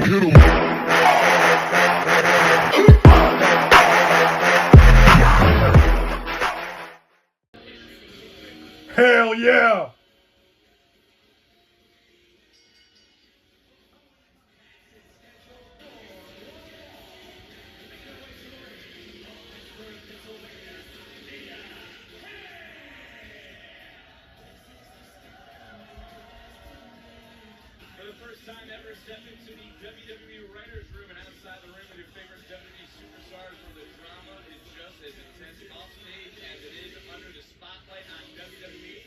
Hit 'em. Hell yeah! For the first time ever, step into the WWE Writers Room and outside the ring with your favorite WWE superstars where the drama is just as intense off stage as it is under the spotlight on WWE.